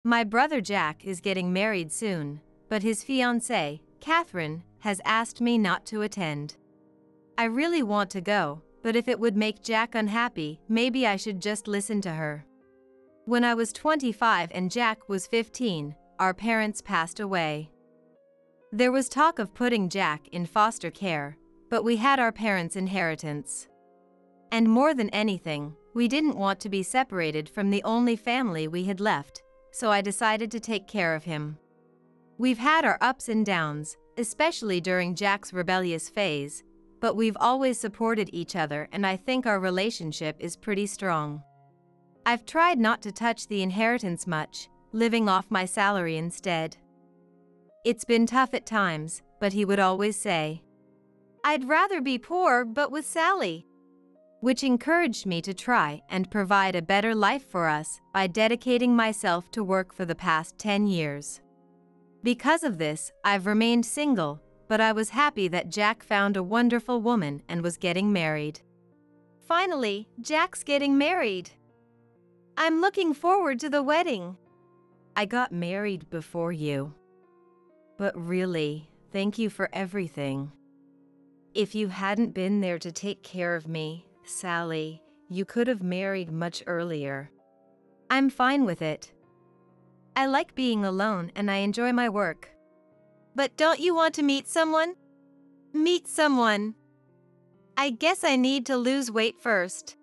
My brother Jack is getting married soon, but his fiancée, Catherine, has asked me not to attend. I really want to go, but if it would make Jack unhappy, maybe I should just listen to her. When I was 25 and Jack was 15, our parents passed away. There was talk of putting Jack in foster care, but we had our parents' inheritance. And more than anything, we didn't want to be separated from the only family we had left, so I decided to take care of him. We've had our ups and downs, especially during Jack's rebellious phase, but we've always supported each other and I think our relationship is pretty strong. I've tried not to touch the inheritance much, living off my salary instead. It's been tough at times, but he would always say, "I'd rather be poor but with Sally," which encouraged me to try and provide a better life for us by dedicating myself to work for the past 10 years. Because of this, I've remained single, but I was happy that Jack found a wonderful woman and was getting married. Finally, Jack's getting married. I'm looking forward to the wedding. I got married before you. But really, thank you for everything. If you hadn't been there to take care of me, Sally, you could have married much earlier. I'm fine with it. I like being alone and I enjoy my work. But don't you want to meet someone? Meet someone. I guess I need to lose weight first.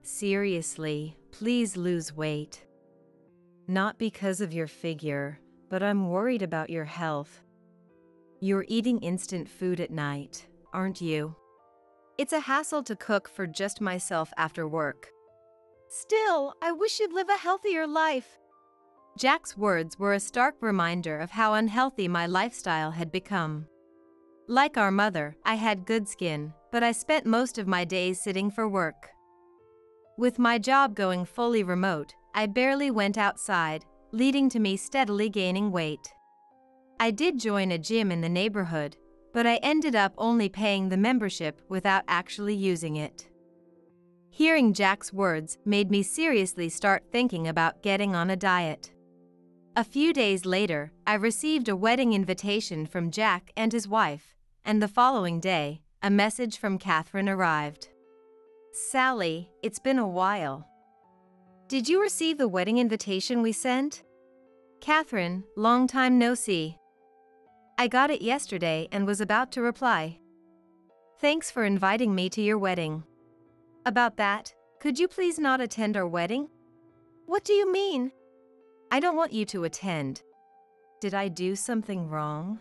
Seriously, please lose weight. Not because of your figure, but I'm worried about your health. You're eating instant food at night, aren't you? It's a hassle to cook for just myself after work. Still, I wish you'd live a healthier life. Jack's words were a stark reminder of how unhealthy my lifestyle had become. Like our mother, I had good skin, but I spent most of my days sitting for work. With my job going fully remote, I barely went outside, leading to me steadily gaining weight. I did join a gym in the neighborhood, but I ended up only paying the membership without actually using it. Hearing Jack's words made me seriously start thinking about getting on a diet. A few days later, I received a wedding invitation from Jack and his wife, and the following day, a message from Catherine arrived. Sally, it's been a while. Did you receive the wedding invitation we sent? Catherine, long time no see. I got it yesterday and was about to reply. Thanks for inviting me to your wedding. About that, could you please not attend our wedding? What do you mean? I don't want you to attend. Did I do something wrong?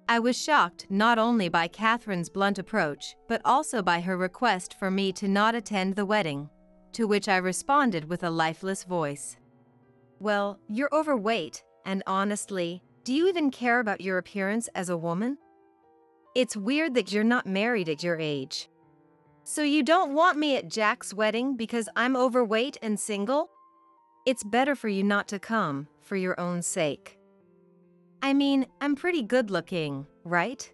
I was shocked not only by Catherine's blunt approach, but also by her request for me to not attend the wedding, to which I responded with a lifeless voice. Well, you're overweight, and honestly, do you even care about your appearance as a woman? It's weird that you're not married at your age. So you don't want me at Jack's wedding because I'm overweight and single? It's better for you not to come, for your own sake. I mean, I'm pretty good looking, right?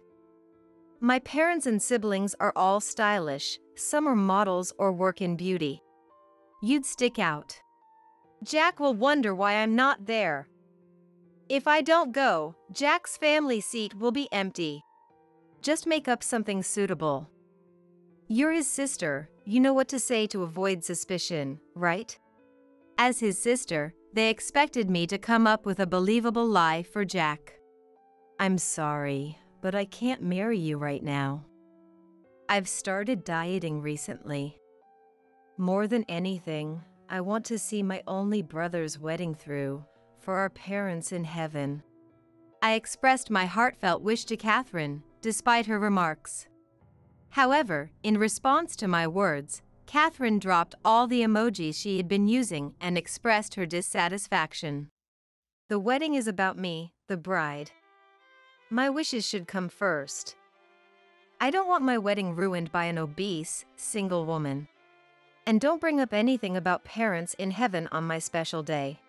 My parents and siblings are all stylish, some are models or work in beauty. You'd stick out. Jack will wonder why I'm not there. If I don't go, Jack's family seat will be empty. Just make up something suitable. You're his sister, you know what to say to avoid suspicion, right? As his sister, they expected me to come up with a believable lie for Jack. I'm sorry, but I can't marry you right now. I've started dieting recently. More than anything, I want to see my only brother's wedding through, for our parents in heaven. I expressed my heartfelt wish to Catherine, despite her remarks. However, in response to my words, Catherine dropped all the emojis she had been using and expressed her dissatisfaction. The wedding is about me, the bride. My wishes should come first. I don't want my wedding ruined by an obese, single woman. And don't bring up anything about parents in heaven on my special day.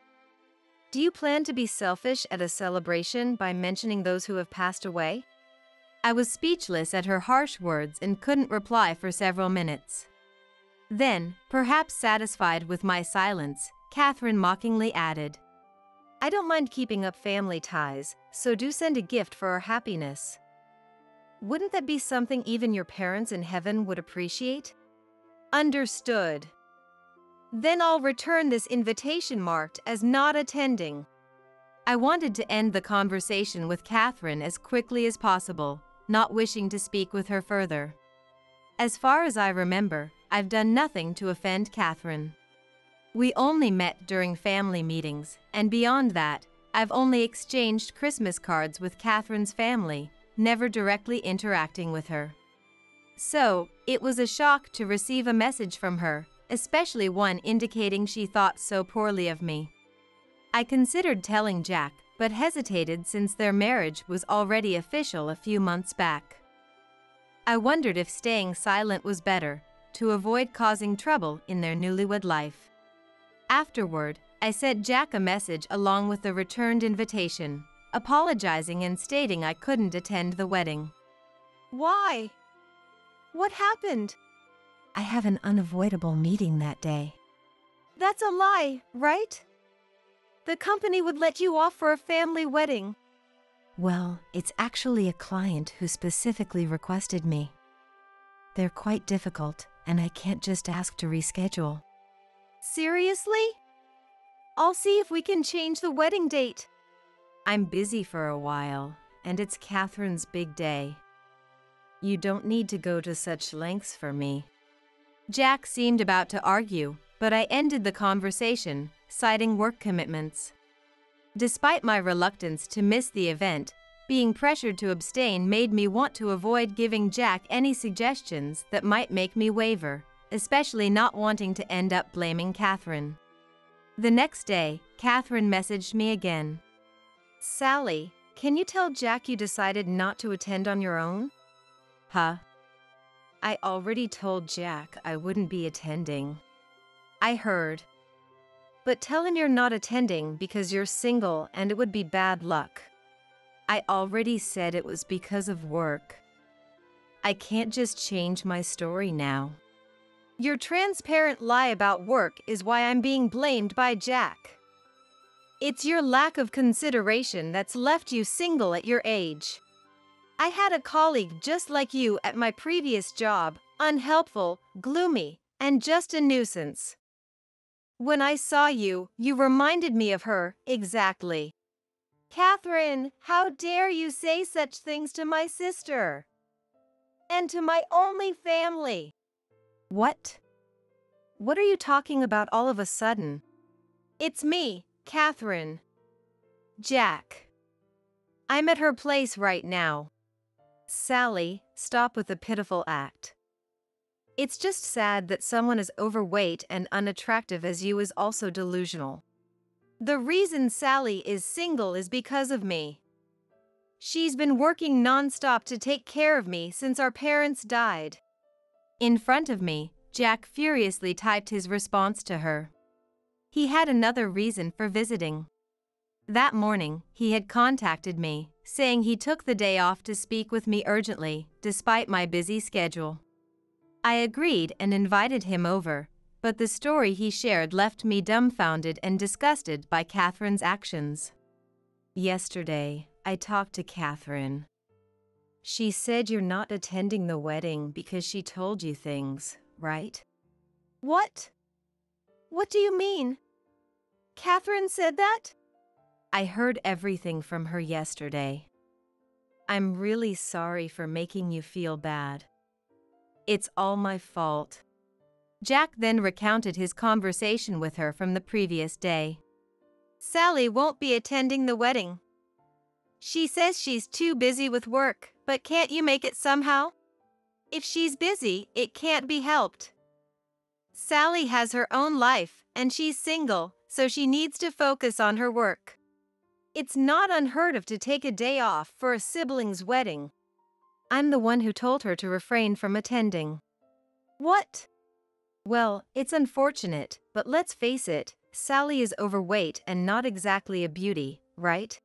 Do you plan to be selfish at a celebration by mentioning those who have passed away? I was speechless at her harsh words and couldn't reply for several minutes. Then, perhaps satisfied with my silence, Catherine mockingly added, I don't mind keeping up family ties, so do send a gift for our happiness. Wouldn't that be something even your parents in heaven would appreciate? Understood. Then I'll return this invitation marked as not attending. I wanted to end the conversation with Catherine as quickly as possible, not wishing to speak with her further. As far as I remember, I've done nothing to offend Catherine. We only met during family meetings, and beyond that, I've only exchanged Christmas cards with Catherine's family, never directly interacting with her. So, it was a shock to receive a message from her, especially one indicating she thought so poorly of me. I considered telling Jack, but hesitated since their marriage was already official a few months back. I wondered if staying silent was better, to avoid causing trouble in their newlywed life. Afterward, I sent Jack a message along with the returned invitation, apologizing and stating I couldn't attend the wedding. Why? What happened? I have an unavoidable meeting that day. That's a lie, right? The company would let you off for a family wedding. Well, it's actually a client who specifically requested me. They're quite difficult, and I can't just ask to reschedule. Seriously? I'll see if we can change the wedding date. I'm busy for a while, and it's Catherine's big day. You don't need to go to such lengths for me. Jack seemed about to argue, but I ended the conversation, citing work commitments. Despite my reluctance to miss the event, being pressured to abstain made me want to avoid giving Jack any suggestions that might make me waver, especially not wanting to end up blaming Catherine. The next day, Catherine messaged me again. Sally, can you tell Jack you decided not to attend on your own? Huh? I already told Jack I wouldn't be attending. I heard. But tell him you're not attending because you're single and it would be bad luck. I already said it was because of work. I can't just change my story now. Your transparent lie about work is why I'm being blamed by Jack. It's your lack of consideration that's left you single at your age. I had a colleague just like you at my previous job, unhelpful, gloomy, and just a nuisance. When I saw you, you reminded me of her, exactly. Catherine, how dare you say such things to my sister? And to my only family. What? What are you talking about all of a sudden? It's me, Catherine. Jack. I'm at her place right now. Sally, stop with the pitiful act. It's just sad that someone as overweight and unattractive as you is also delusional. The reason Sally is single is because of me. She's been working nonstop to take care of me since our parents died. In front of me, Jack furiously typed his response to her. He had another reason for visiting. That morning, he had contacted me, saying he took the day off to speak with me urgently, despite my busy schedule. I agreed and invited him over, but the story he shared left me dumbfounded and disgusted by Catherine's actions. Yesterday, I talked to Catherine. She said you're not attending the wedding because she told you things, right? What? What do you mean? Catherine said that? I heard everything from her yesterday. I'm really sorry for making you feel bad. It's all my fault. Jack then recounted his conversation with her from the previous day. Sally won't be attending the wedding. She says she's too busy with work, but can't you make it somehow? If she's busy, it can't be helped. Sally has her own life, and she's single, so she needs to focus on her work. It's not unheard of to take a day off for a sibling's wedding. I'm the one who told her to refrain from attending. What? Well, it's unfortunate, but let's face it, Sally is overweight and not exactly a beauty, right?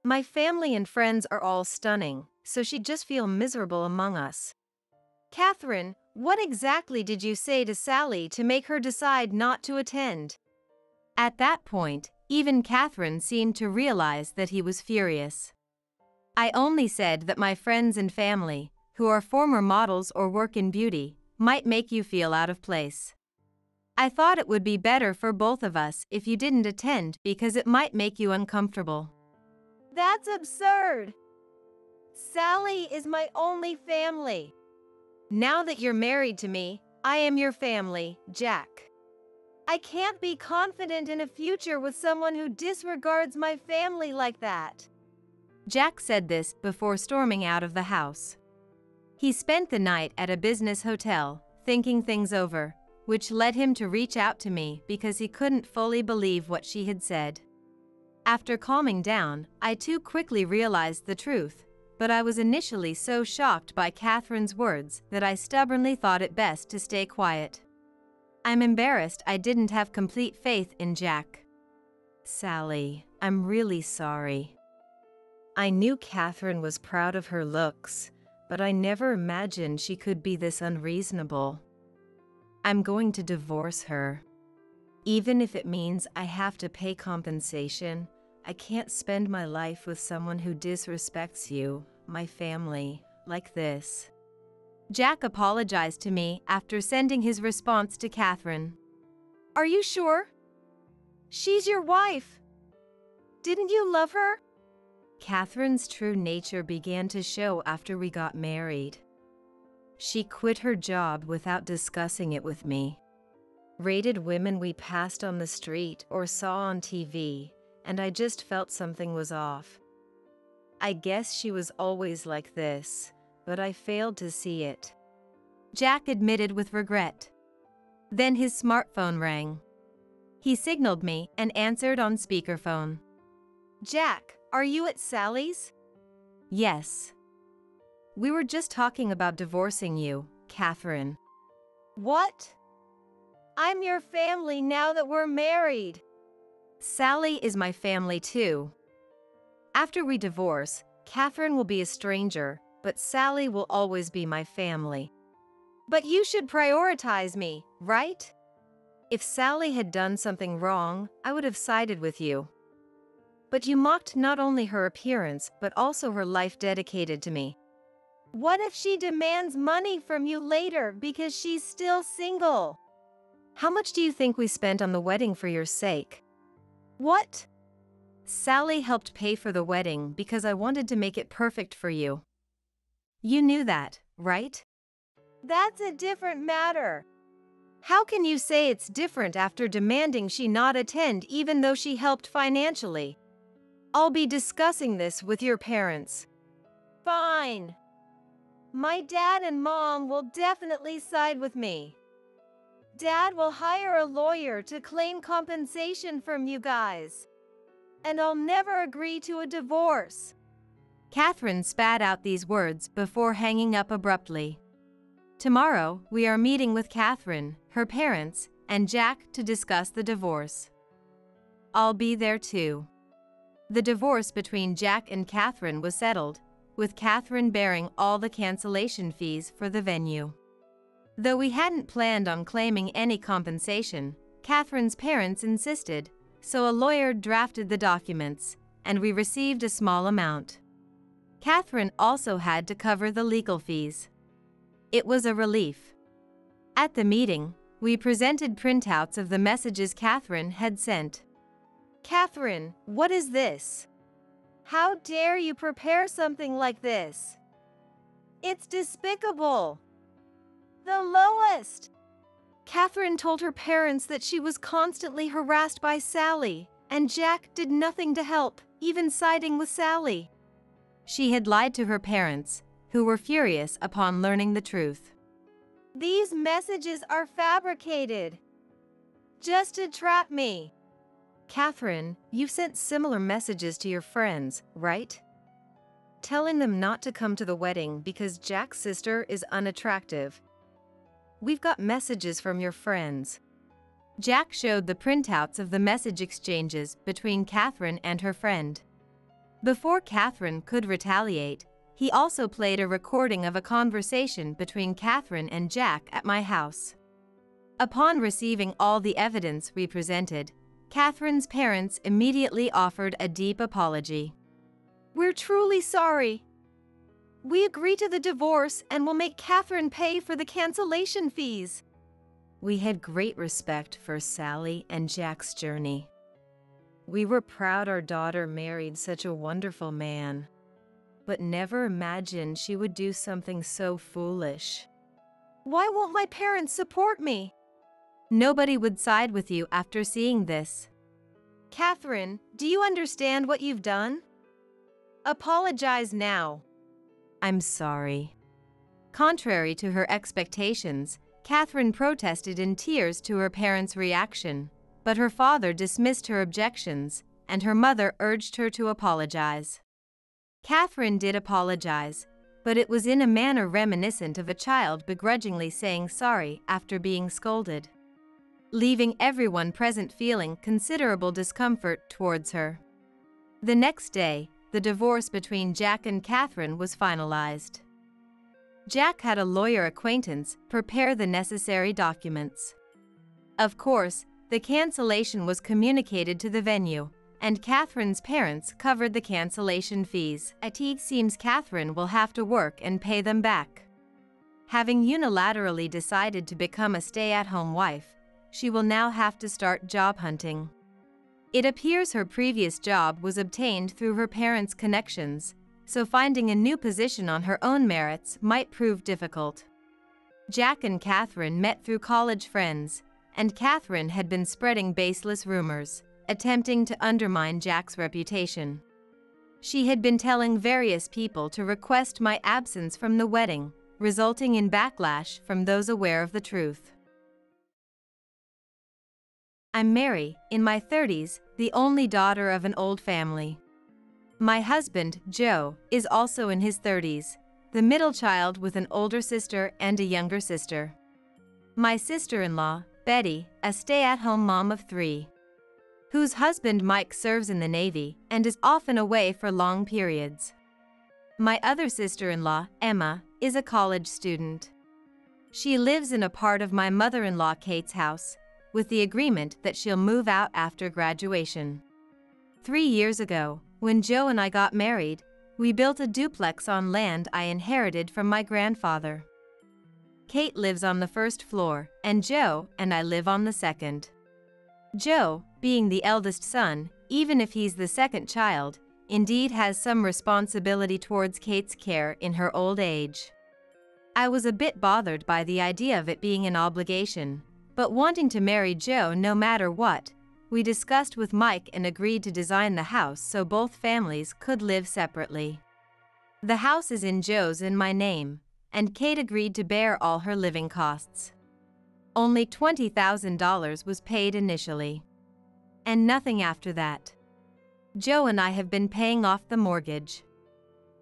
My family and friends are all stunning, so she'd just feel miserable among us. Catherine, what exactly did you say to Sally to make her decide not to attend? At that point, Even Catherine seemed to realize that he was furious. I only said that my friends and family, who are former models or work in beauty, might make you feel out of place. I thought it would be better for both of us if you didn't attend because it might make you uncomfortable. That's absurd. Sally is my only family. Now that you're married to me, I am your family, Jack. I can't be confident in a future with someone who disregards my family like that. Jack said this before storming out of the house. He spent the night at a business hotel, thinking things over, which led him to reach out to me because he couldn't fully believe what she had said. After calming down, I too quickly realized the truth, but I was initially so shocked by Catherine's words that I stubbornly thought it best to stay quiet. I'm embarrassed I didn't have complete faith in Jack. Sally, I'm really sorry. I knew Catherine was proud of her looks, but I never imagined she could be this unreasonable. I'm going to divorce her. Even if it means I have to pay compensation, I can't spend my life with someone who disrespects you, my family, like this. Jack apologized to me after sending his response to Catherine. Are you sure? She's your wife. Didn't you love her? Catherine's true nature began to show after we got married. She quit her job without discussing it with me. Rated women we passed on the street or saw on TV, and I just felt something was off. I guess she was always like this, but I failed to see it. Jack admitted with regret. Then his smartphone rang. He signaled me and answered on speakerphone. Jack, are you at Sally's? Yes. We were just talking about divorcing you, Catherine. What? I'm your family now that we're married. Sally is my family too. After we divorce, Catherine will be a stranger, but Sally will always be my family. But you should prioritize me, right? If Sally had done something wrong, I would have sided with you. But you mocked not only her appearance, but also her life dedicated to me. What if she demands money from you later because she's still single? How much do you think we spent on the wedding for your sake? What? Sally helped pay for the wedding because I wanted to make it perfect for you. You knew that, right? That's a different matter. How can you say it's different after demanding she not attend even though she helped financially? I'll be discussing this with your parents. Fine. My dad and mom will definitely side with me. Dad will hire a lawyer to claim compensation from you guys. And I'll never agree to a divorce. Catherine spat out these words before hanging up abruptly. Tomorrow, we are meeting with Catherine, her parents, and Jack to discuss the divorce. I'll be there too. The divorce between Jack and Catherine was settled, with Catherine bearing all the cancellation fees for the venue. Though we hadn't planned on claiming any compensation, Catherine's parents insisted, so a lawyer drafted the documents, and we received a small amount. Catherine also had to cover the legal fees. It was a relief. At the meeting, we presented printouts of the messages Catherine had sent. Catherine, what is this? How dare you prepare something like this? It's despicable. The lowest. Catherine told her parents that she was constantly harassed by Sally, and Jack did nothing to help, even siding with Sally. She had lied to her parents, who were furious upon learning the truth. These messages are fabricated. Just to trap me. Catherine, you've sent similar messages to your friends, right? Telling them not to come to the wedding because Jack's sister is unattractive. We've got messages from your friends. Jack showed the printouts of the message exchanges between Catherine and her friend. Before Catherine could retaliate, he also played a recording of a conversation between Catherine and Jack at my house. Upon receiving all the evidence we presented, Catherine's parents immediately offered a deep apology. We're truly sorry. We agree to the divorce and will make Catherine pay for the cancellation fees. We had great respect for Sally and Jack's journey. We were proud our daughter married such a wonderful man, but never imagined she would do something so foolish. Why won't my parents support me? Nobody would side with you after seeing this. Catherine, do you understand what you've done? Apologize now. I'm sorry. Contrary to her expectations, Catherine protested in tears to her parents' reaction, but her father dismissed her objections, and her mother urged her to apologize. Catherine did apologize, but it was in a manner reminiscent of a child begrudgingly saying sorry after being scolded, leaving everyone present feeling considerable discomfort towards her. The next day, the divorce between Jack and Catherine was finalized. Jack had a lawyer acquaintance prepare the necessary documents. Of course, the cancellation was communicated to the venue, and Catherine's parents covered the cancellation fees. It seems Catherine will have to work and pay them back. Having unilaterally decided to become a stay-at-home wife, she will now have to start job hunting. It appears her previous job was obtained through her parents' connections, so finding a new position on her own merits might prove difficult. Jack and Catherine met through college friends, and Catherine had been spreading baseless rumors, attempting to undermine Jack's reputation. She had been telling various people to request my absence from the wedding, resulting in backlash from those aware of the truth. I'm Mary, in my 30s, the only daughter of an old family. My husband, Joe, is also in his 30s, the middle child with an older sister and a younger sister. My sister-in-law, Betty, a stay-at-home mom of 3, whose husband Mike serves in the Navy and is often away for long periods. My other sister-in-law, Emma, is a college student. She lives in a part of my mother-in-law Kate's house, with the agreement that she'll move out after graduation. 3 years ago, when Joe and I got married, we built a duplex on land I inherited from my grandfather. Kate lives on the first floor, and Joe and I live on the second. Joe, being the eldest son, even if he's the second child, indeed has some responsibility towards Kate's care in her old age. I was a bit bothered by the idea of it being an obligation, but wanting to marry Joe no matter what, we discussed with Mike and agreed to design the house so both families could live separately. The house is in Joe's and my name, and Kate agreed to bear all her living costs. Only $20,000 was paid initially, and nothing after that. Joe and I have been paying off the mortgage.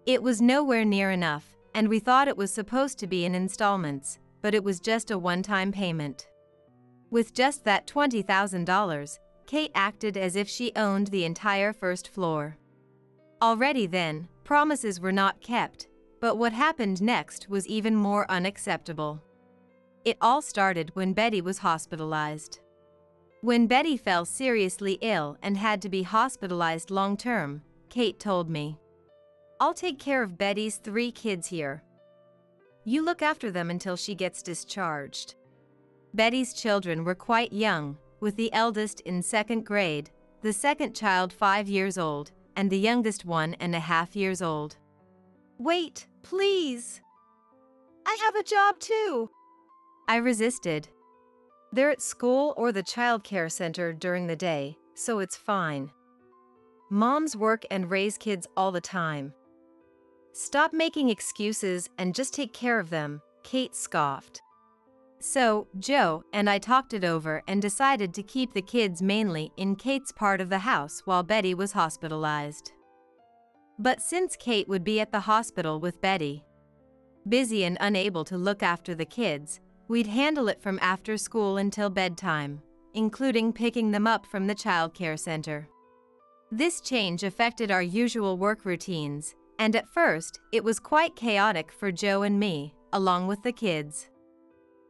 It was nowhere near enough, and we thought it was supposed to be in installments, but it was just a one-time payment. With just that $20,000, Kate acted as if she owned the entire first floor. Already then, promises were not kept, but what happened next was even more unacceptable. It all started when Betty was hospitalized. When Betty fell seriously ill and had to be hospitalized long-term, Kate told me, "I'll take care of Betty's 3 kids here. You look after them until she gets discharged." Betty's children were quite young, with the eldest in 2nd grade, the second child 5 years old, and the youngest 1.5 years old. Wait, please. I have a job too. I resisted. They're at school or the child care center during the day, so it's fine. Moms work and raise kids all the time. Stop making excuses and just take care of them, Kate scoffed. So, Joe and I talked it over and decided to keep the kids mainly in Kate's part of the house while Betty was hospitalized. But since Kate would be at the hospital with Betty, busy and unable to look after the kids, we'd handle it from after school until bedtime, including picking them up from the childcare center. This change affected our usual work routines, and at first, it was quite chaotic for Joe and me, along with the kids.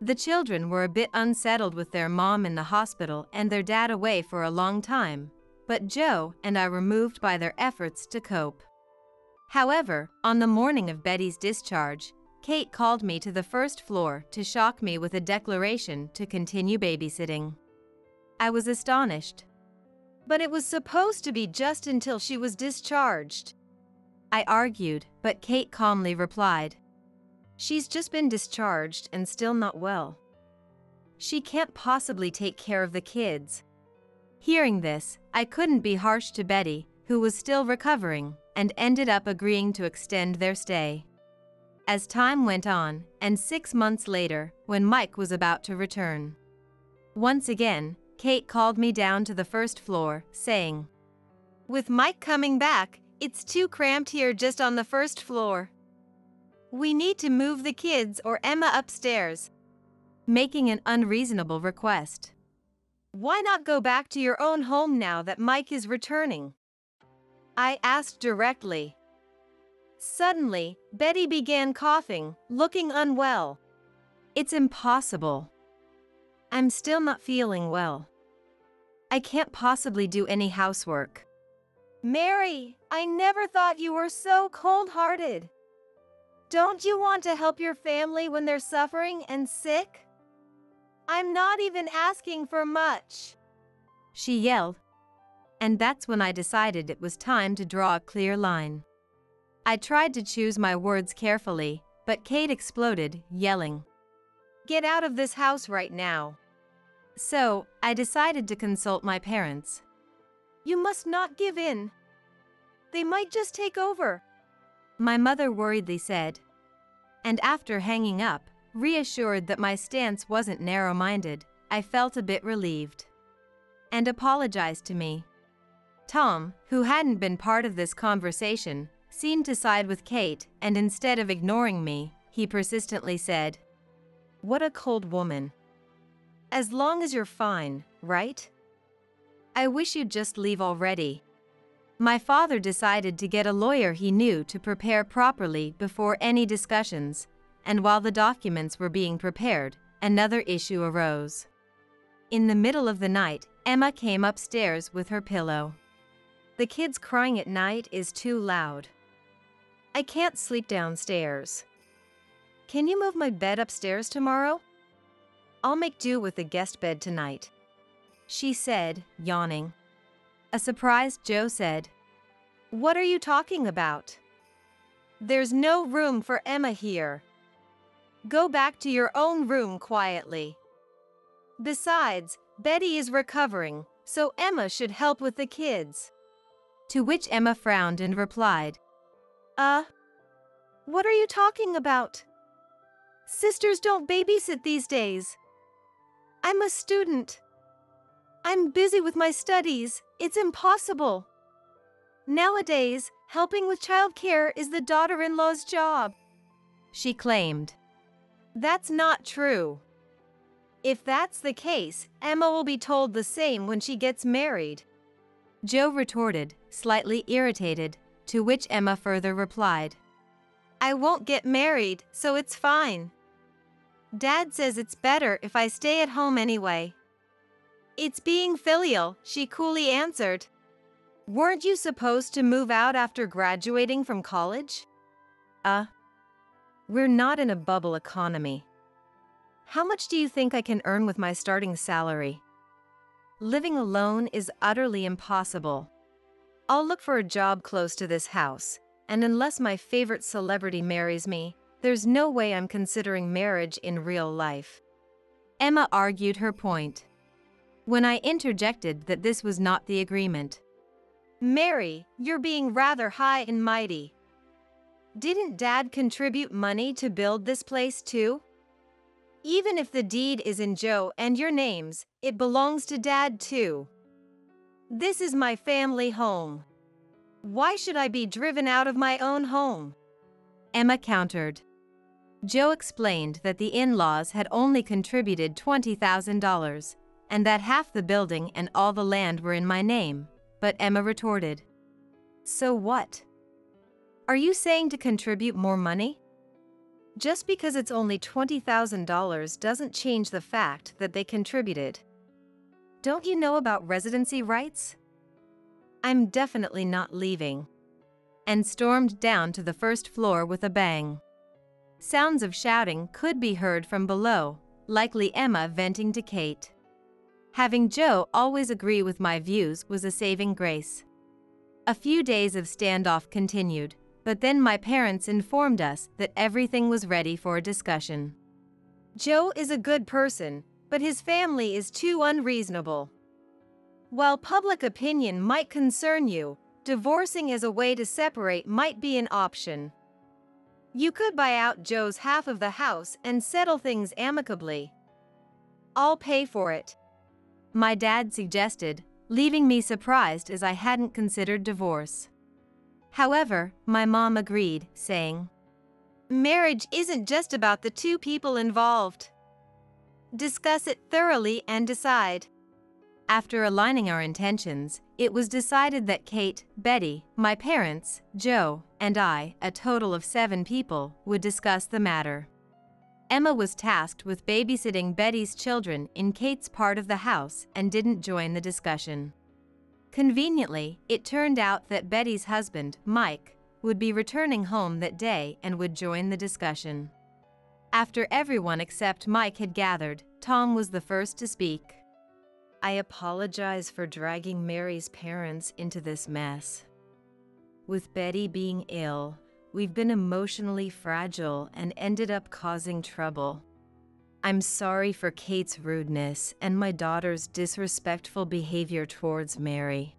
The children were a bit unsettled with their mom in the hospital and their dad away for a long time, but Joe and I were moved by their efforts to cope. However, on the morning of Betty's discharge, Kate called me to the first floor to shock me with a declaration to continue babysitting. I was astonished. But it was supposed to be just until she was discharged. I argued, but Kate calmly replied, She's just been discharged and still not well. She can't possibly take care of the kids. Hearing this, I couldn't be harsh to Betty, who was still recovering, and ended up agreeing to extend their stay. As time went on, and 6 months later, when Mike was about to return, once again, Kate called me down to the first floor, saying, With Mike coming back, it's too cramped here just on the first floor. We need to move the kids or Emma upstairs. Making an unreasonable request. Why not go back to your own home now that Mike is returning? I asked directly. Suddenly, Betty began coughing, looking unwell. It's impossible. I'm still not feeling well. I can't possibly do any housework. Mary, I never thought you were so cold-hearted. Don't you want to help your family when they're suffering and sick? I'm not even asking for much, she yelled. And that's when I decided it was time to draw a clear line. I tried to choose my words carefully, but Kate exploded, yelling, Get out of this house right now. So, I decided to consult my parents. You must not give in. They might just take over, my mother worriedly said. And after hanging up, reassured that my stance wasn't narrow-minded, I felt a bit relieved. And apologized to me. Tom, who hadn't been part of this conversation, seemed to side with Kate, and instead of ignoring me, he persistently said, What a cold woman. As long as you're fine, right? I wish you'd just leave already. My father decided to get a lawyer he knew to prepare properly before any discussions, and while the documents were being prepared, another issue arose. In the middle of the night, Emma came upstairs with her pillow. The kids crying at night is too loud. I can't sleep downstairs. Can you move my bed upstairs tomorrow? I'll make do with the guest bed tonight, she said, yawning. A surprised Joe said, What are you talking about? There's no room for Emma here. Go back to your own room quietly. Besides, Betty is recovering, so Emma should help with the kids. To which Emma frowned and replied, What are you talking about? Sisters don't babysit these days. I'm a student. I'm busy with my studies. It's impossible. Nowadays, helping with childcare is the daughter-in-law's job, she claimed. That's not true. If that's the case, Emma will be told the same when she gets married, Joe retorted, slightly irritated, to which Emma further replied, I won't get married, so it's fine. Dad says it's better if I stay at home anyway. It's being filial, she coolly answered. Weren't you supposed to move out after graduating from college? We're not in a bubble economy. How much do you think I can earn with my starting salary? Living alone is utterly impossible. I'll look for a job close to this house, and unless my favorite celebrity marries me, there's no way I'm considering marriage in real life. Emma argued her point. When I interjected that this was not the agreement. Mary, you're being rather high and mighty. Didn't Dad contribute money to build this place too? Even if the deed is in Joe and your names, it belongs to Dad too. This is my family home. Why should I be driven out of my own home? Emma countered. Joe explained that the in-laws had only contributed $20,000, and that half the building and all the land were in my name, but Emma retorted, So what? Are you saying to contribute more money? Just because it's only $20,000 doesn't change the fact that they contributed. Don't you know about residency rights? I'm definitely not leaving. And stormed down to the first floor with a bang. Sounds of shouting could be heard from below, likely Emma venting to Kate. Having Joe always agree with my views was a saving grace. A few days of standoff continued, but then my parents informed us that everything was ready for a discussion. Joe is a good person, but his family is too unreasonable. While public opinion might concern you, divorcing as a way to separate might be an option. You could buy out Joe's half of the house and settle things amicably. I'll pay for it, my dad suggested, leaving me surprised as I hadn't considered divorce. However, my mom agreed, saying, "Marriage isn't just about the two people involved. Discuss it thoroughly and decide." After aligning our intentions, it was decided that Kate, Betty, my parents, Joe, and I, a total of 7 people, would discuss the matter. Emma was tasked with babysitting Betty's children in Kate's part of the house and didn't join the discussion. Conveniently, it turned out that Betty's husband, Mike, would be returning home that day and would join the discussion. After everyone except Mike had gathered, Tom was the first to speak. "I apologize for dragging Mary's parents into this mess. With Betty being ill, we've been emotionally fragile and ended up causing trouble. I'm sorry for Kate's rudeness and my daughter's disrespectful behavior towards Mary."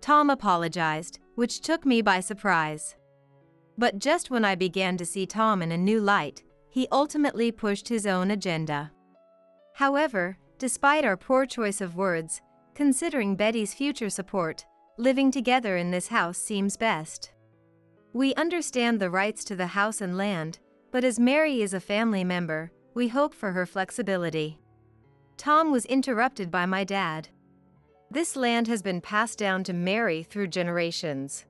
Tom apologized, which took me by surprise. But just when I began to see Tom in a new light, he ultimately pushed his own agenda. However, despite our poor choice of words, considering Betty's future support, living together in this house seems best. We understand the rights to the house and land, but as Mary is a family member, we hope for her flexibility. Tom was interrupted by my dad. "This land has been passed down to Mary through generations.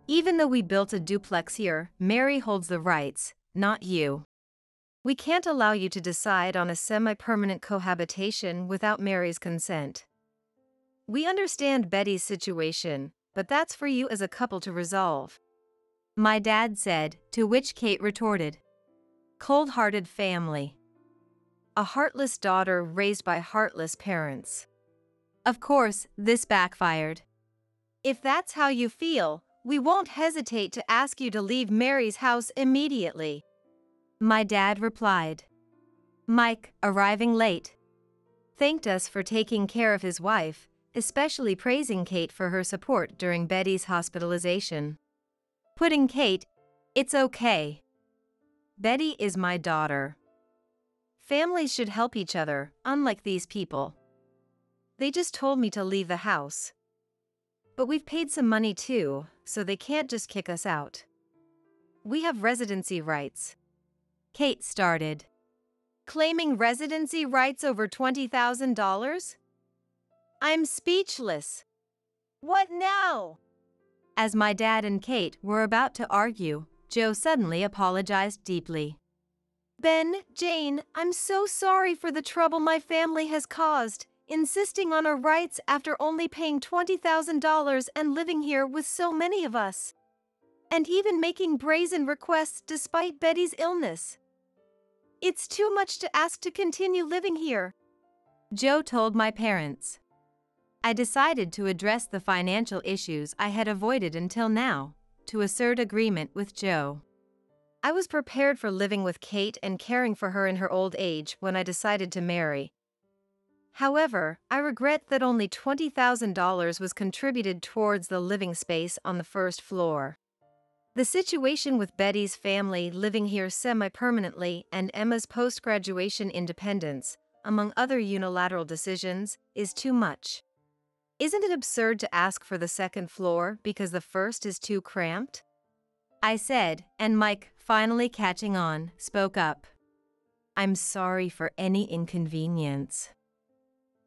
Even though we built a duplex here, Mary holds the rights, not you. We can't allow you to decide on a semi-permanent cohabitation without Mary's consent. We understand Betty's situation, but that's for you as a couple to resolve," my dad said, to which Kate retorted, "Cold-hearted family. A heartless daughter raised by heartless parents." Of course, this backfired. "If that's how you feel, we won't hesitate to ask you to leave Mary's house immediately," my dad replied. Mike, arriving late, thanked us for taking care of his wife, especially praising Kate for her support during Betty's hospitalization. Putting Kate, "It's okay. Betty is my daughter. Families should help each other, unlike these people. They just told me to leave the house. But we've paid some money too, so they can't just kick us out. We have residency rights." Kate started. "Claiming residency rights over $20,000? I'm speechless. What now?" As my dad and Kate were about to argue, Joe suddenly apologized deeply. "Ben, Jane, I'm so sorry for the trouble my family has caused, insisting on our rights after only paying $20,000 and living here with so many of us. And even making brazen requests despite Betty's illness. It's too much to ask to continue living here," Joe told my parents. I decided to address the financial issues I had avoided until now, to assert agreement with Joe. I was prepared for living with Kate and caring for her in her old age when I decided to marry. However, I regret that only $20,000 was contributed towards the living space on the first floor. The situation with Betty's family living here semi-permanently and Emma's post-graduation independence, among other unilateral decisions, is too much. Isn't it absurd to ask for the second floor because the first is too cramped?" I said, and Mike, finally catching on, spoke up. "I'm sorry for any inconvenience.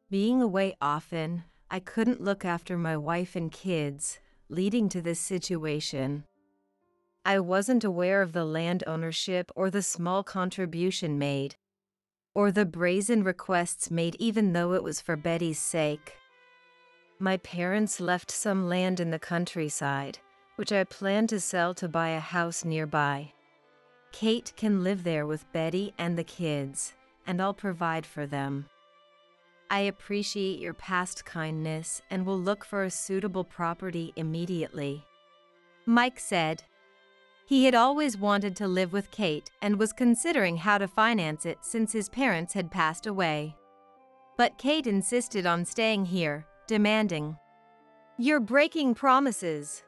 Being away often, I couldn't look after my wife and kids, leading to this situation. I wasn't aware of the land ownership or the small contribution made, or the brazen requests made even though it was for Betty's sake. My parents left some land in the countryside, which I plan to sell to buy a house nearby. Kate can live there with Betty and the kids, and I'll provide for them. I appreciate your past kindness and will look for a suitable property immediately. Mike said. He had always wanted to live with Kate and was considering how to finance it since his parents had passed away. But Kate insisted on staying here, demanding, "You're breaking promises.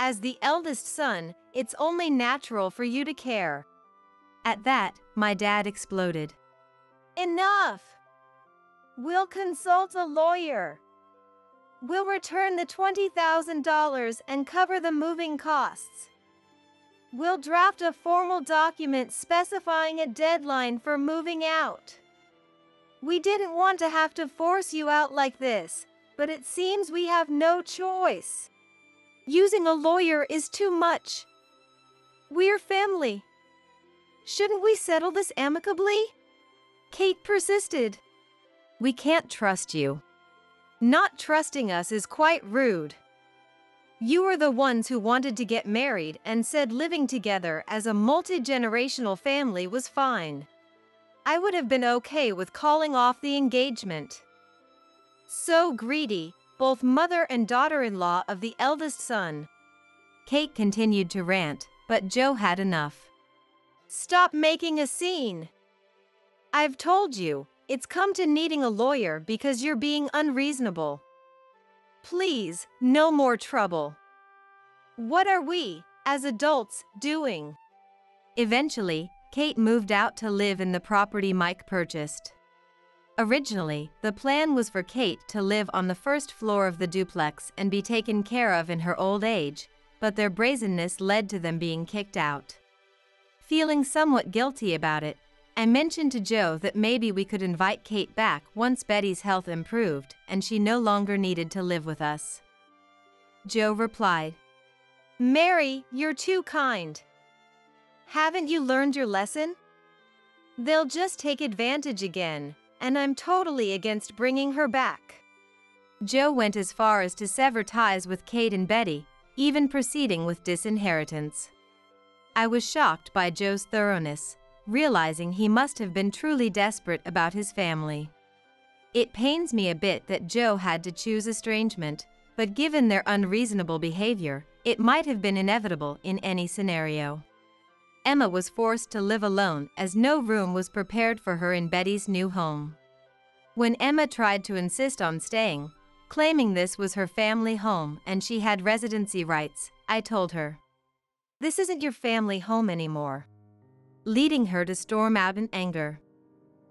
As the eldest son, it's only natural for you to care." At that, my dad exploded. Enough! We'll consult a lawyer. We'll return the $20,000 and cover the moving costs. We'll draft a formal document specifying a deadline for moving out. We didn't want to have to force you out like this, but it seems we have no choice. Using a lawyer is too much. We're family. Shouldn't we settle this amicably? Kate persisted. We can't trust you. Not trusting us is quite rude. You were the ones who wanted to get married and said living together as a multi-generational family was fine. I would have been okay with calling off the engagement. So greedy, both mother and daughter-in-law of the eldest son. Kate continued to rant, but Joe had enough. Stop making a scene. I've told you, it's come to needing a lawyer because you're being unreasonable. Please, no more trouble. What are we, as adults, doing? Eventually, Kate moved out to live in the property Mike purchased. Originally, the plan was for Kate to live on the first floor of the duplex and be taken care of in her old age, but their brazenness led to them being kicked out. Feeling somewhat guilty about it, I mentioned to Joe that maybe we could invite Kate back once Betty's health improved and she no longer needed to live with us. Joe replied, Mary, you're too kind. Haven't you learned your lesson? They'll just take advantage again, and I'm totally against bringing her back. Joe went as far as to sever ties with Kate and Betty, even proceeding with disinheritance. I was shocked by Joe's thoroughness, realizing he must have been truly desperate about his family. It pains me a bit that Joe had to choose estrangement, but given their unreasonable behavior, it might have been inevitable in any scenario. Emma was forced to live alone as no room was prepared for her in Betty's new home. When Emma tried to insist on staying, claiming this was her family home and she had residency rights, I told her, "This isn't your family home anymore," leading her to storm out in anger.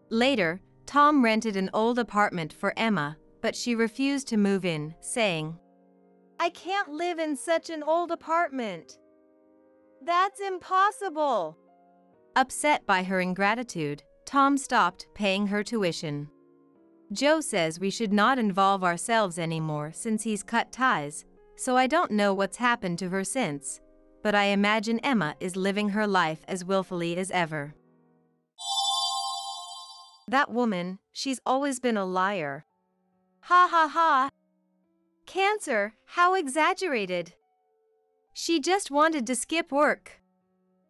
Later, Tom rented an old apartment for Emma, but she refused to move in, saying, I can't live in such an old apartment. That's impossible. Upset by her ingratitude, Tom stopped paying her tuition. Joe says we should not involve ourselves anymore since he's cut ties, so I don't know what's happened to her since, but I imagine Emma is living her life as willfully as ever. That woman, she's always been a liar. Ha ha ha. Cancer, how exaggerated. She just wanted to skip work.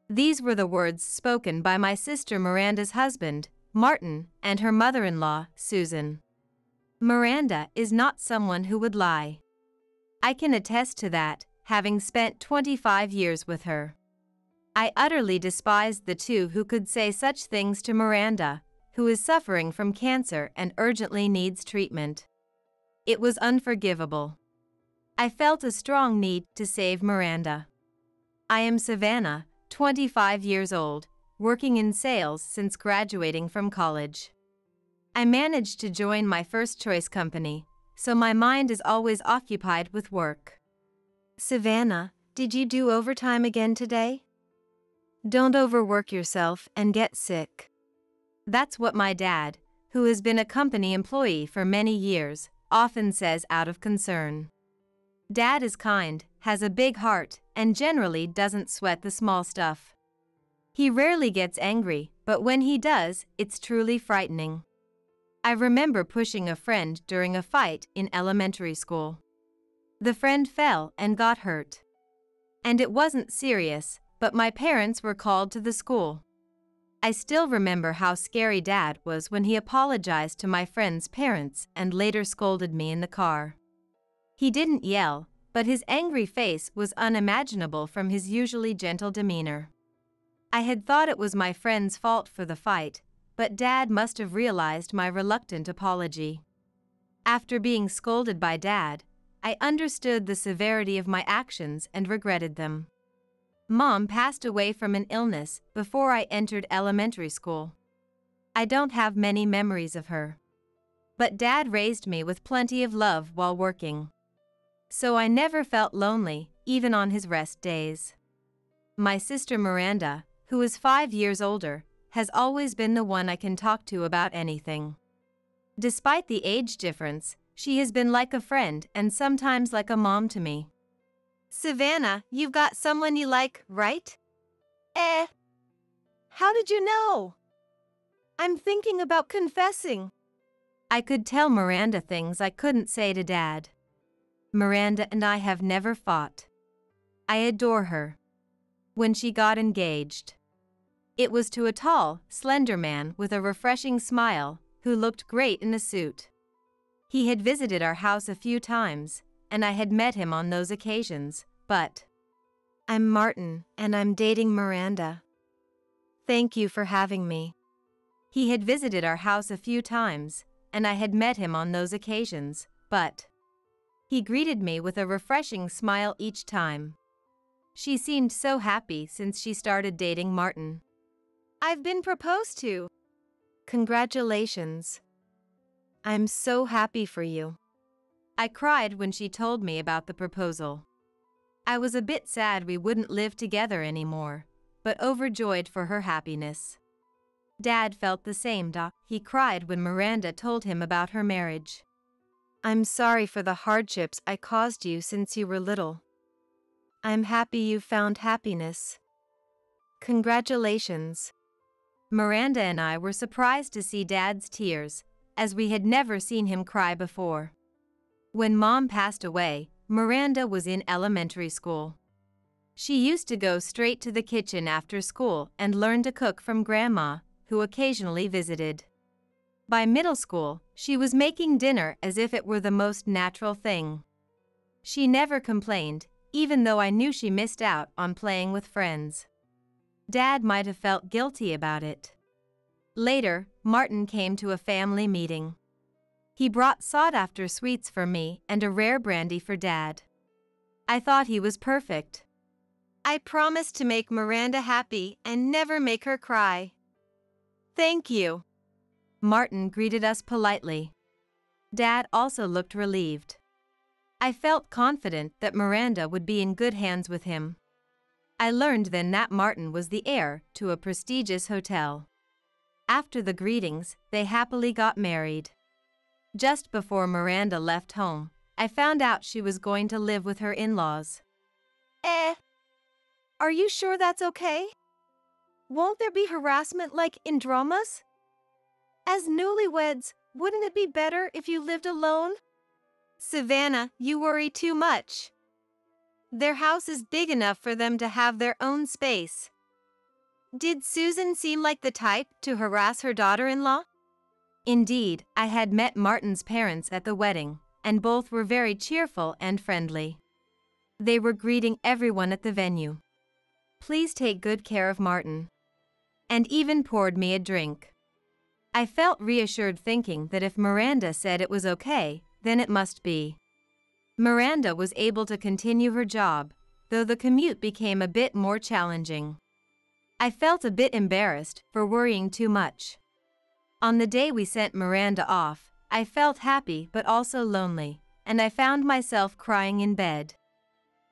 These were the words spoken by my sister Miranda's husband, Martin, and her mother-in-law, Susan. Miranda is not someone who would lie. I can attest to that, having spent 25 years with her. I utterly despised the two who could say such things to Miranda, who is suffering from cancer and urgently needs treatment. It was unforgivable. I felt a strong need to save Miranda. I am Savannah, 25 years old, working in sales since graduating from college. I managed to join my first choice company, so my mind is always occupied with work. Savannah, did you do overtime again today? Don't overwork yourself and get sick. That's what my dad, who has been a company employee for many years, often says out of concern. Dad is kind, has a big heart, and generally doesn't sweat the small stuff. He rarely gets angry, but when he does, it's truly frightening. I remember pushing a friend during a fight in elementary school. The friend fell and got hurt. And it wasn't serious, but my parents were called to the school. I still remember how scary Dad was when he apologized to my friend's parents and later scolded me in the car. He didn't yell, but his angry face was unimaginable from his usually gentle demeanor. I had thought it was my friend's fault for the fight, but Dad must have realized my reluctant apology. After being scolded by Dad, I understood the severity of my actions and regretted them. Mom passed away from an illness before I entered elementary school. I don't have many memories of her. But Dad raised me with plenty of love while working. So I never felt lonely, even on his rest days. My sister Miranda, who is 5 years older, has always been the one I can talk to about anything. Despite the age difference, she has been like a friend and sometimes like a mom to me. Savannah, you've got someone you like, right? How did you know? I'm thinking about confessing. I could tell Miranda things I couldn't say to Dad. Miranda and I have never fought. I adore her. When she got engaged, it was to a tall, slender man with a refreshing smile who looked great in a suit. He had visited our house a few times, and I had met him on those occasions, but I'm Martin, and I'm dating Miranda. Thank you for having me. He had visited our house a few times, and I had met him on those occasions, but he greeted me with a refreshing smile each time. She seemed so happy since she started dating Martin. I've been proposed to. Congratulations. I'm so happy for you. I cried when she told me about the proposal. I was a bit sad we wouldn't live together anymore, but overjoyed for her happiness. Dad felt the same. He cried when Miranda told him about her marriage. I'm sorry for the hardships I caused you since you were little. I'm happy you found happiness. Congratulations. Miranda and I were surprised to see Dad's tears, as we had never seen him cry before. When Mom passed away, Miranda was in elementary school. She used to go straight to the kitchen after school and learn to cook from Grandma, who occasionally visited. By middle school, she was making dinner as if it were the most natural thing. She never complained, even though I knew she missed out on playing with friends. Dad might have felt guilty about it. Later, Martin came to a family meeting. He brought sought-after sweets for me and a rare brandy for Dad. I thought he was perfect. I promised to make Miranda happy and never make her cry. Thank you. Martin greeted us politely. Dad also looked relieved. I felt confident that Miranda would be in good hands with him. I learned then that Martin was the heir to a prestigious hotel. After the greetings, they happily got married. Just before Miranda left home, I found out she was going to live with her in-laws. Are you sure that's okay? Won't there be harassment like in dramas? As newlyweds, wouldn't it be better if you lived alone? Savannah, you worry too much. Their house is big enough for them to have their own space. Did Susan seem like the type to harass her daughter-in-law? Indeed, I had met Martin's parents at the wedding, and both were very cheerful and friendly. They were greeting everyone at the venue. Please take good care of Martin. And even poured me a drink. I felt reassured thinking that if Miranda said it was okay, then it must be. Miranda was able to continue her job, though the commute became a bit more challenging. I felt a bit embarrassed for worrying too much. On the day we sent Miranda off, I felt happy but also lonely, and I found myself crying in bed.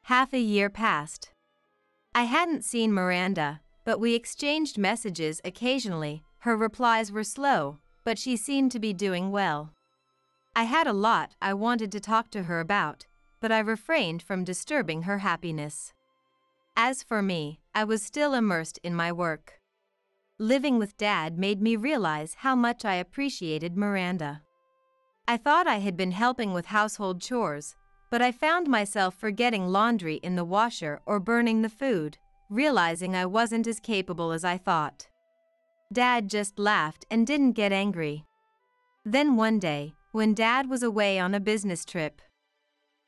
Half a year passed. I hadn't seen Miranda, but we exchanged messages occasionally. Her replies were slow, but she seemed to be doing well. I had a lot I wanted to talk to her about, but I refrained from disturbing her happiness. As for me, I was still immersed in my work. Living with Dad made me realize how much I appreciated Miranda. I thought I had been helping with household chores, but I found myself forgetting laundry in the washer or burning the food, realizing I wasn't as capable as I thought. Dad just laughed and didn't get angry. Then one day, when Dad was away on a business trip,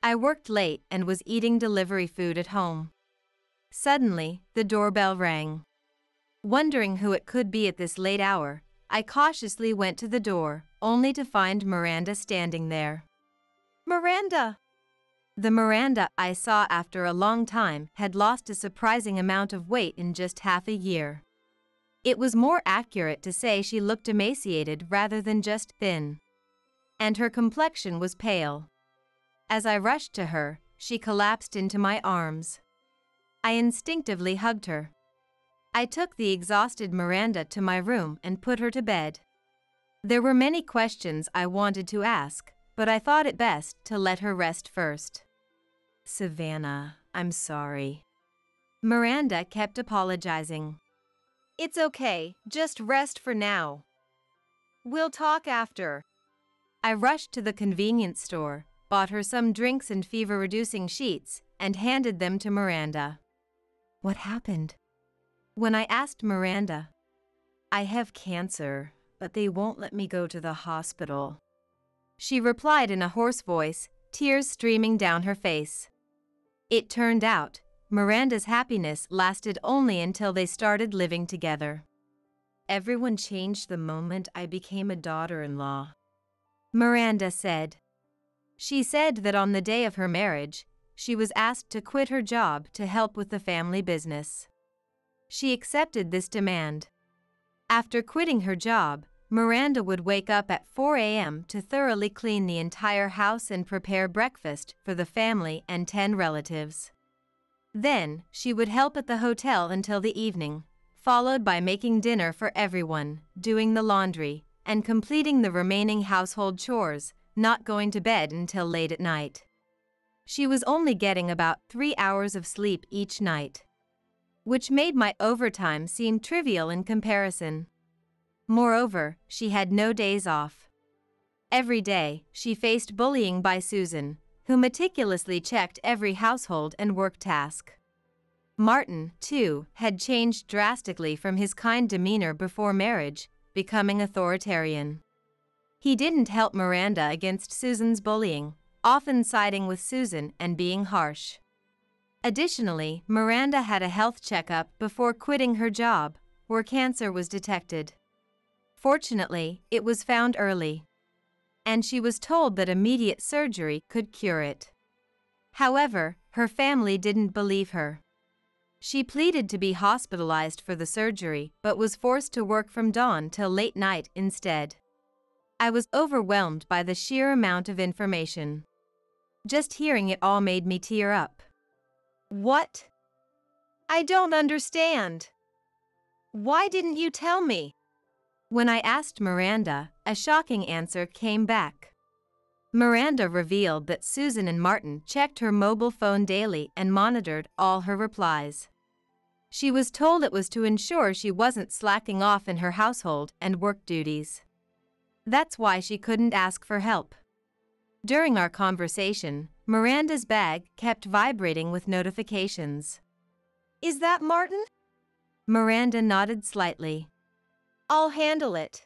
I worked late and was eating delivery food at home. Suddenly, the doorbell rang. Wondering who it could be at this late hour, I cautiously went to the door, only to find Miranda standing there. Miranda! The Miranda I saw after a long time had lost a surprising amount of weight in just half a year. It was more accurate to say she looked emaciated rather than just thin. And her complexion was pale. As I rushed to her, she collapsed into my arms. I instinctively hugged her. I took the exhausted Miranda to my room and put her to bed. There were many questions I wanted to ask, but I thought it best to let her rest first. "Savannah, I'm sorry." Miranda kept apologizing. It's okay, just rest for now. We'll talk after. I rushed to the convenience store, bought her some drinks and fever-reducing sheets, and handed them to Miranda. What happened? When I asked Miranda, "I have cancer, but they won't let me go to the hospital," she replied in a hoarse voice, tears streaming down her face. It turned out, Miranda's happiness lasted only until they started living together. "Everyone changed the moment I became a daughter-in-law," Miranda said. She said that on the day of her marriage, she was asked to quit her job to help with the family business. She accepted this demand. After quitting her job, Miranda would wake up at 4 a.m. to thoroughly clean the entire house and prepare breakfast for the family and 10 relatives. Then, she would help at the hotel until the evening, followed by making dinner for everyone, doing the laundry, and completing the remaining household chores, not going to bed until late at night. She was only getting about 3 hours of sleep each night, which made my overtime seem trivial in comparison. Moreover, she had no days off. Every day, she faced bullying by Susan, who meticulously checked every household and work task. Martin, too, had changed drastically from his kind demeanor before marriage, becoming authoritarian. He didn't help Miranda against Susan's bullying, often siding with Susan and being harsh. Additionally, Miranda had a health checkup before quitting her job, where cancer was detected. Fortunately, it was found early, and she was told that immediate surgery could cure it. However, her family didn't believe her. She pleaded to be hospitalized for the surgery but was forced to work from dawn till late night instead. I was overwhelmed by the sheer amount of information. Just hearing it all made me tear up. What? I don't understand. Why didn't you tell me? When I asked Miranda, a shocking answer came back. Miranda revealed that Susan and Martin checked her mobile phone daily and monitored all her replies. She was told it was to ensure she wasn't slacking off in her household and work duties. That's why she couldn't ask for help. During our conversation, Miranda's bag kept vibrating with notifications. Is that Martin? Miranda nodded slightly. I'll handle it.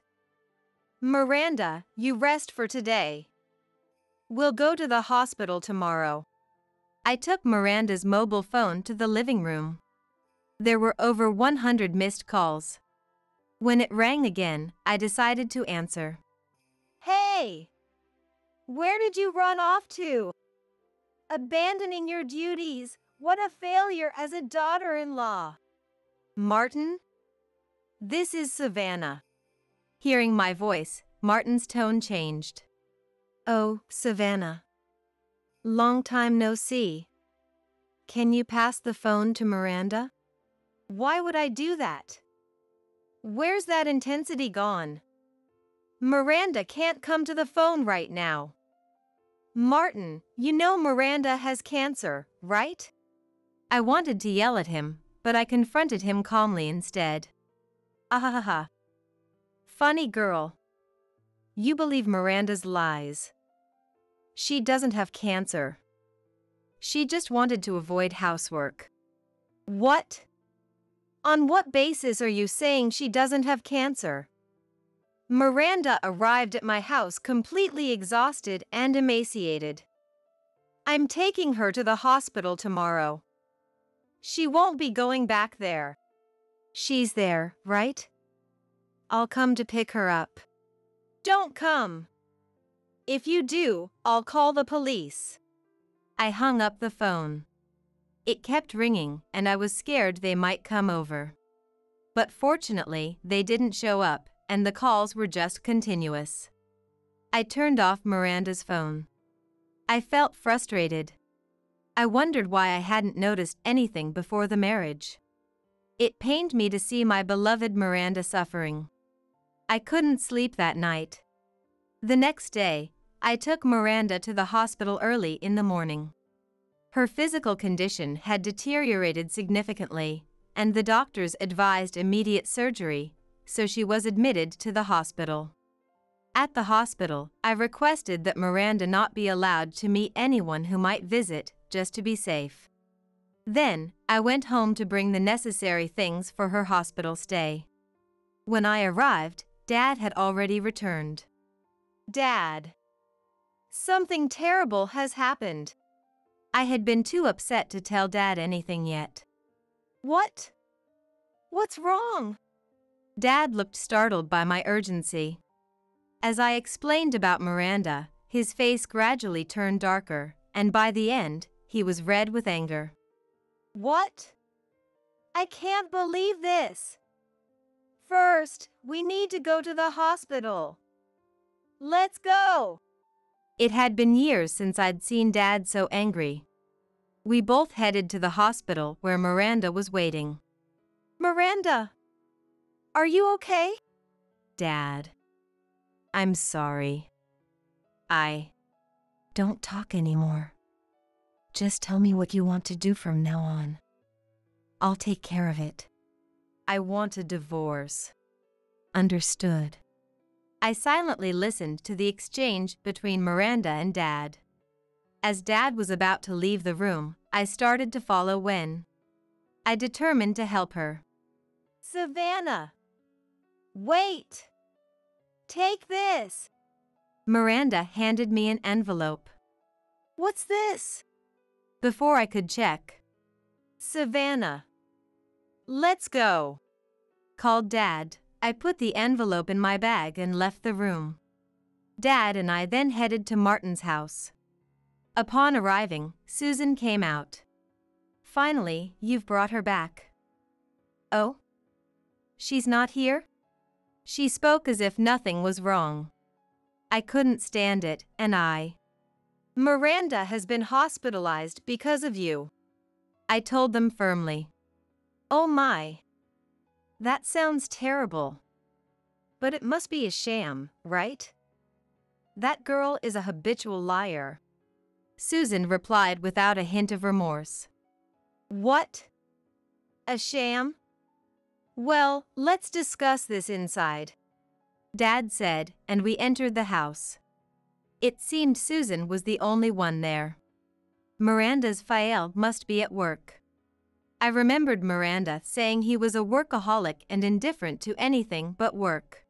Miranda, you rest for today. We'll go to the hospital tomorrow. I took Miranda's mobile phone to the living room. There were over 100 missed calls. When it rang again, I decided to answer. Hey! Where did you run off to? Abandoning your duties, what a failure as a daughter-in-law. Martin? This is Savannah. Hearing my voice, Martin's tone changed. Oh, Savannah. Long time no see. Can you pass the phone to Miranda? Why would I do that? Where's that intensity gone? Miranda can't come to the phone right now. Martin, you know Miranda has cancer, right? I wanted to yell at him, but I confronted him calmly instead. Ahahaha. Funny girl. You believe Miranda's lies. She doesn't have cancer. She just wanted to avoid housework. What? On what basis are you saying she doesn't have cancer? Miranda arrived at my house completely exhausted and emaciated. I'm taking her to the hospital tomorrow. She won't be going back there. She's there, right? I'll come to pick her up. Don't come. If you do, I'll call the police. I hung up the phone. It kept ringing, and I was scared they might come over. But fortunately, they didn't show up, and the calls were just continuous. I turned off Miranda's phone. I felt frustrated. I wondered why I hadn't noticed anything before the marriage. It pained me to see my beloved Miranda suffering. I couldn't sleep that night. The next day, I took Miranda to the hospital early in the morning. Her physical condition had deteriorated significantly, and the doctors advised immediate surgery, so she was admitted to the hospital. At the hospital, I requested that Miranda not be allowed to meet anyone who might visit, just to be safe. Then, I went home to bring the necessary things for her hospital stay. When I arrived, Dad had already returned. Dad. Something terrible has happened. I had been too upset to tell Dad anything yet. What? What's wrong? Dad looked startled by my urgency. As I explained about Miranda, his face gradually turned darker, and by the end, he was red with anger. What? I can't believe this. First, we need to go to the hospital. Let's go. It had been years since I'd seen Dad so angry. We both headed to the hospital where Miranda was waiting. Miranda, are you okay? Dad. I'm sorry. Don't talk anymore. Just tell me what you want to do from now on. I'll take care of it. I want a divorce. Understood. I silently listened to the exchange between Miranda and Dad. As Dad was about to leave the room, I started to follow Wen. I determined to help her. Savannah. Wait. Take this. Miranda handed me an envelope. What's this? Before I could check, Savannah. Let's go. Called Dad. I put the envelope in my bag and left the room. Dad and I then headed to Martin's house. Upon arriving, Susan came out. Finally, you've brought her back. Oh? She's not here? She spoke as if nothing was wrong. I couldn't stand it, and Miranda has been hospitalized because of you. I told them firmly. Oh my. That sounds terrible. But it must be a sham, right? That girl is a habitual liar. Susan replied without a hint of remorse. What? A sham? Well, let's discuss this inside. Dad said, and we entered the house. It seemed Susan was the only one there. Miranda's SIL must be at work. I remembered Miranda saying he was a workaholic and indifferent to anything but work.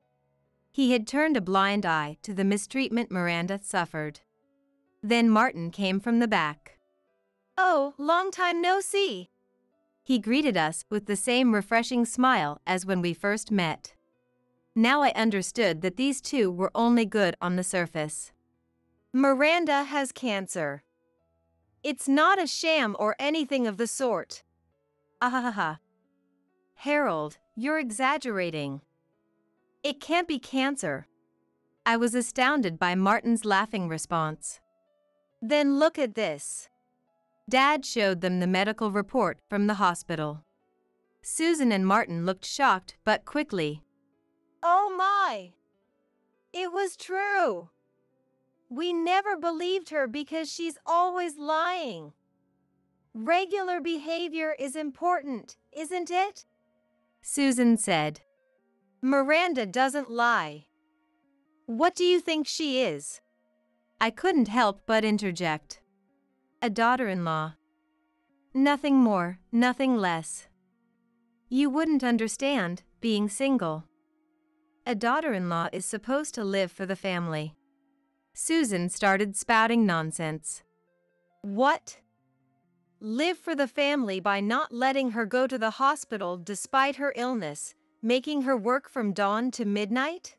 He had turned a blind eye to the mistreatment Miranda suffered. Then Martin came from the back. Oh, long time no see. He greeted us with the same refreshing smile as when we first met. Now I understood that these two were only good on the surface. Miranda has cancer. It's not a sham or anything of the sort. Ahahaha. Harold, you're exaggerating. It can't be cancer. I was astounded by Martin's laughing response. Then look at this. Dad showed them the medical report from the hospital. Susan and Martin looked shocked but quickly. Oh my! It was true! We never believed her because she's always lying. Regular behavior is important, isn't it? Susan said. Miranda doesn't lie. What do you think she is? I couldn't help but interject. A daughter-in-law. Nothing more, nothing less. You wouldn't understand, being single. A daughter-in-law is supposed to live for the family. Susan started spouting nonsense. What? Live for the family by not letting her go to the hospital despite her illness, making her work from dawn to midnight?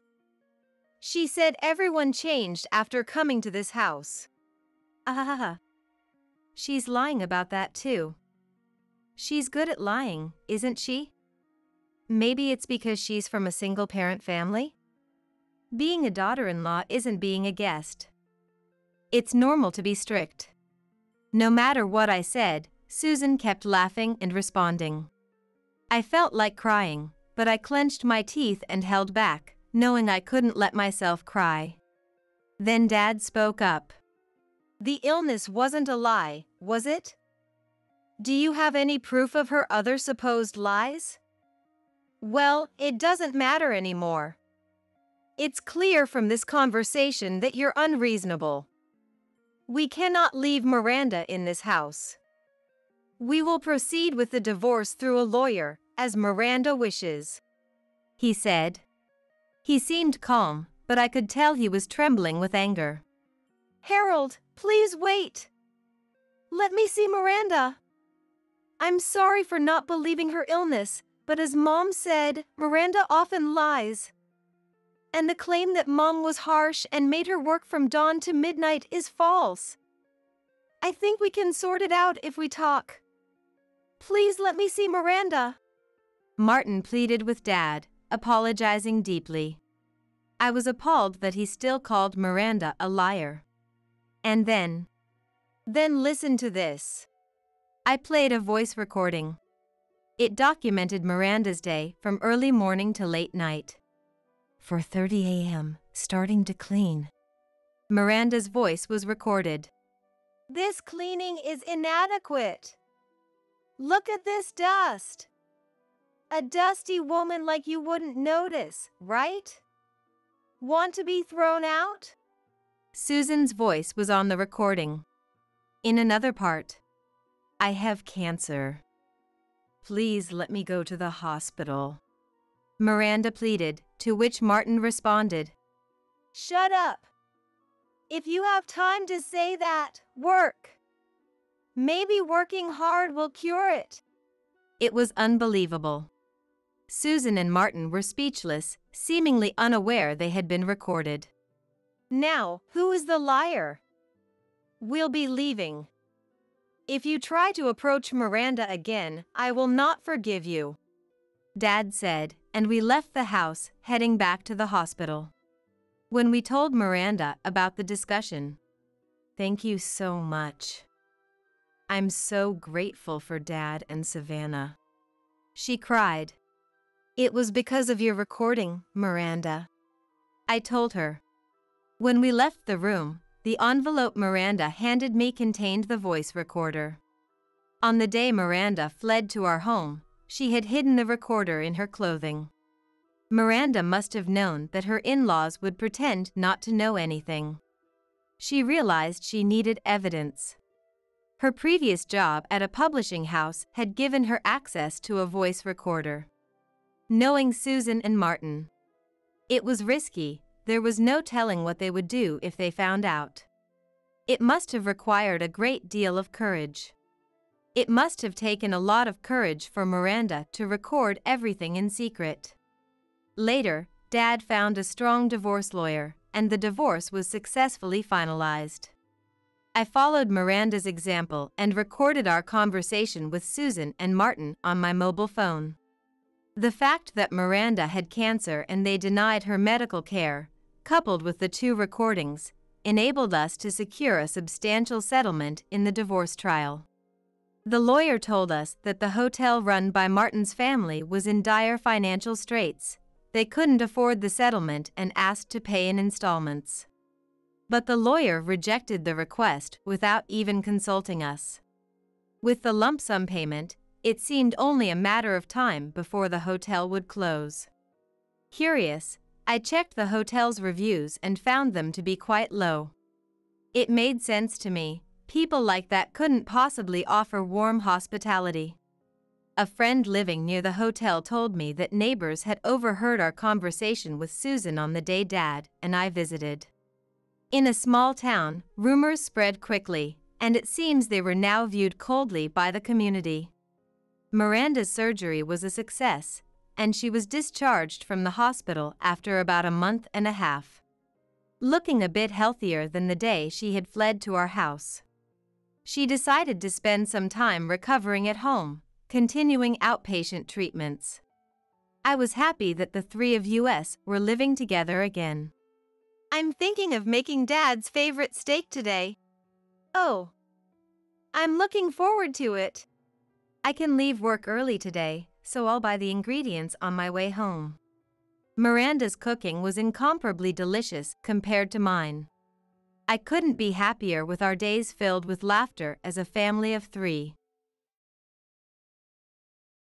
She said everyone changed after coming to this house. Ah, she's lying about that too. She's good at lying, isn't she? Maybe it's because she's from a single-parent family? Being a daughter-in-law isn't being a guest. It's normal to be strict. No matter what I said, Susan kept laughing and responding. I felt like crying, but I clenched my teeth and held back, knowing I couldn't let myself cry. Then Dad spoke up. The illness wasn't a lie, was it? Do you have any proof of her other supposed lies? Well, it doesn't matter anymore. It's clear from this conversation that you're unreasonable. We cannot leave Miranda in this house. We will proceed with the divorce through a lawyer, as Miranda wishes, he said. He seemed calm, but I could tell he was trembling with anger. Harold, please wait. Let me see Miranda. I'm sorry for not believing her illness, but as Mom said, Miranda often lies. And the claim that Mom was harsh and made her work from dawn to midnight is false. I think we can sort it out if we talk. Please let me see Miranda. Martin pleaded with Dad, apologizing deeply. I was appalled that he still called Miranda a liar. And then listen to this. I played a voice recording. It documented Miranda's day from early morning to late night. 4:30 a.m., starting to clean. Miranda's voice was recorded. This cleaning is inadequate. Look at this dust. A dusty woman like you wouldn't notice, right? Want to be thrown out? Susan's voice was on the recording. In another part, I have cancer. Please let me go to the hospital. Miranda pleaded, to which Martin responded, Shut up. If you have time to say that, work. Maybe working hard will cure it. It was unbelievable. Susan and Martin were speechless, seemingly unaware they had been recorded. Now, who is the liar? We'll be leaving. If you try to approach Miranda again, I will not forgive you, Dad said, and we left the house, heading back to the hospital. When we told Miranda about the discussion, "Thank you so much. I'm so grateful for Dad and Savannah," she cried. It was because of your recording, Miranda, I told her. When we left the room, the envelope Miranda handed me contained the voice recorder. On the day Miranda fled to our home, she had hidden the recorder in her clothing. Miranda must have known that her in-laws would pretend not to know anything. She realized she needed evidence. Her previous job at a publishing house had given her access to a voice recorder. Knowing Susan and Martin, it was risky. There was no telling what they would do if they found out. It must have required a great deal of courage. It must have taken a lot of courage for Miranda to record everything in secret. Later, Dad found a strong divorce lawyer, and the divorce was successfully finalized. I followed Miranda's example and recorded our conversation with Susan and Martin on my mobile phone. The fact that Miranda had cancer and they denied her medical care, coupled with the two recordings, enabled us to secure a substantial settlement in the divorce trial. The lawyer told us that the hotel run by Martin's family was in dire financial straits. They couldn't afford the settlement and asked to pay in installments. But the lawyer rejected the request without even consulting us. With the lump sum payment, it seemed only a matter of time before the hotel would close. Curious, I checked the hotel's reviews and found them to be quite low. It made sense to me. People like that couldn't possibly offer warm hospitality. A friend living near the hotel told me that neighbors had overheard our conversation with Susan on the day Dad and I visited. In a small town, rumors spread quickly, and it seems they were now viewed coldly by the community. Miranda's surgery was a success, and she was discharged from the hospital after about a month and a half, looking a bit healthier than the day she had fled to our house. She decided to spend some time recovering at home, continuing outpatient treatments. I was happy that the three of us were living together again. I'm thinking of making Dad's favorite steak today. Oh, I'm looking forward to it. I can leave work early today, so I'll buy the ingredients on my way home. Miranda's cooking was incomparably delicious compared to mine. I couldn't be happier with our days filled with laughter as a family of three.